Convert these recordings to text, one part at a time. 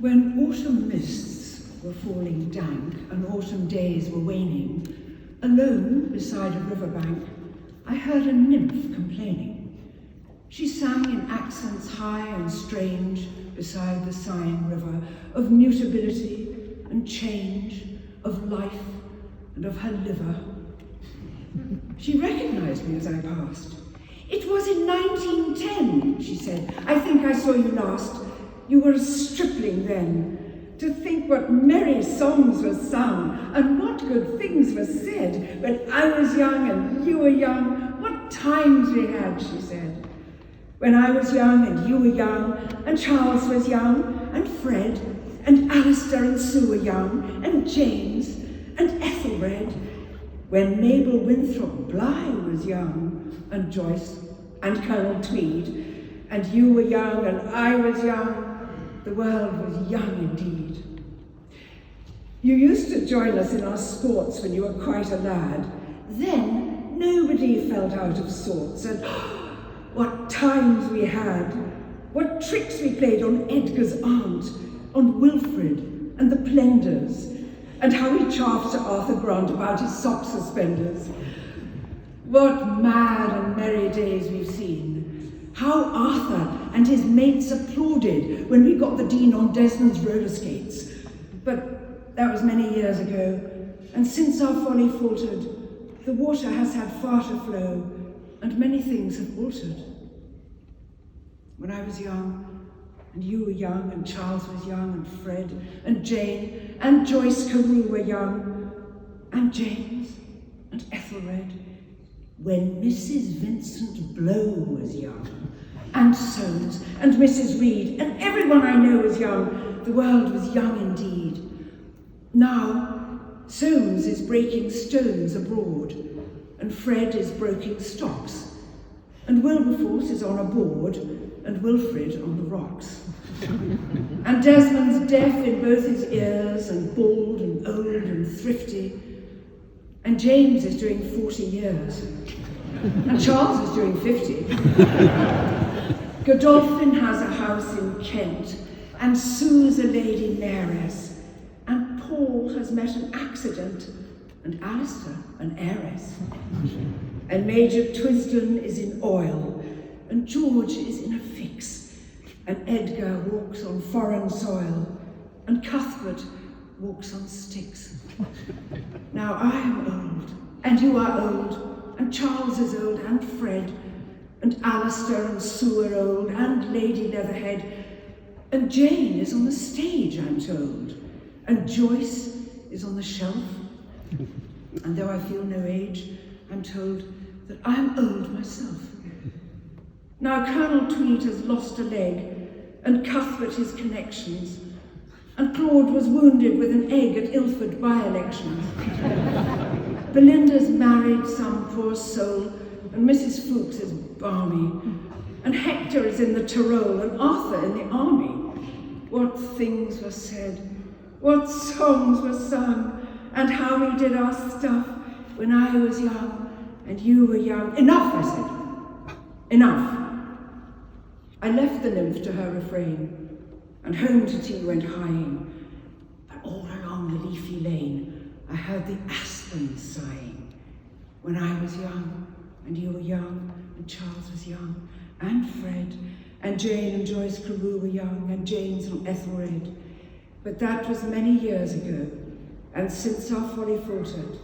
When autumn mists were falling dank and autumn days were waning, alone beside a riverbank, I heard a nymph complaining. She sang in accents high and strange beside the sighing river, of mutability and change, of life and of her liver. She recognized me as I passed. "It was in 1910, she said. "I think I saw you last. You were a stripling then. To think what merry songs were sung, and what good things were said, when I was young and you were young. What times we had," she said. "When I was young and you were young, and Charles was young, and Fred, and Alistair and Sue were young, and James, and Ethelred. When Mabel Winthrop Bly was young, and Joyce, and Colonel Tweed, and you were young and I was young, the world was young indeed. You used to join us in our sports when you were quite a lad. Then nobody felt out of sorts, and what times we had! What tricks we played on Edgar's aunt, on Wilfrid and the Plenders, and how we chaffed Sir Arthur Grant about his sock suspenders. What mad and merry days we've seen. How Arthur and his mates applauded when we got the Dean on Desmond's roller skates. But that was many years ago, and since our folly faltered, the water has had far to flow, and many things have altered. When I was young, and you were young, and Charles was young, and Fred, and Jane, and Joyce Carew were young, and James, and Ethelred. When Mrs. Vincent Blow was young, and Soames, and Mrs. Reed, and everyone I know was young, the world was young indeed. Now, Soames is breaking stones abroad, and Fred is broking stocks, and Wilberforce is on a board, and Wilfrid on the rocks. And Desmond's deaf in both his ears, and bald and old and thrifty, and James is doing 40 years, and Charles is doing 50. Godolphin has a house in Kent, and Sue's a lady mayoress, and Paul has met an accident, and Alistair an heiress. And Major Twisden is in oil, and George is in a fix, and Edgar walks on foreign soil, and Cuthbert walks on sticks. Now I am old, and you are old, and Charles is old, and Fred, and Alistair and Sue are old, and Lady Leatherhead, and Jane is on the stage, I'm told, and Joyce is on the shelf. And though I feel no age, I'm told that I am old myself. Now Colonel Tweed has lost a leg, and Cuthbert his connections, and Claude was wounded with an egg at Ilford by-elections. Belinda's married some poor soul, and Mrs. Fuchs is balmy, and Hector is in the Tyrol, and Arthur in the army. What things were said, what songs were sung, and how we did our stuff when I was young and you were young. Enough, I said, enough. I left the nymph to her refrain, and home to tea went hieing. But all along the leafy lane, I heard the aspens sighing. When I was young, and you were young, and Charles was young, and Fred, and Jane and Joyce Carew were young, and James and Ethelred. But that was many years ago, and since our folly faltered,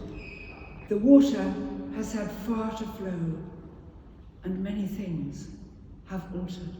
the water has had far to flow, and many things have altered.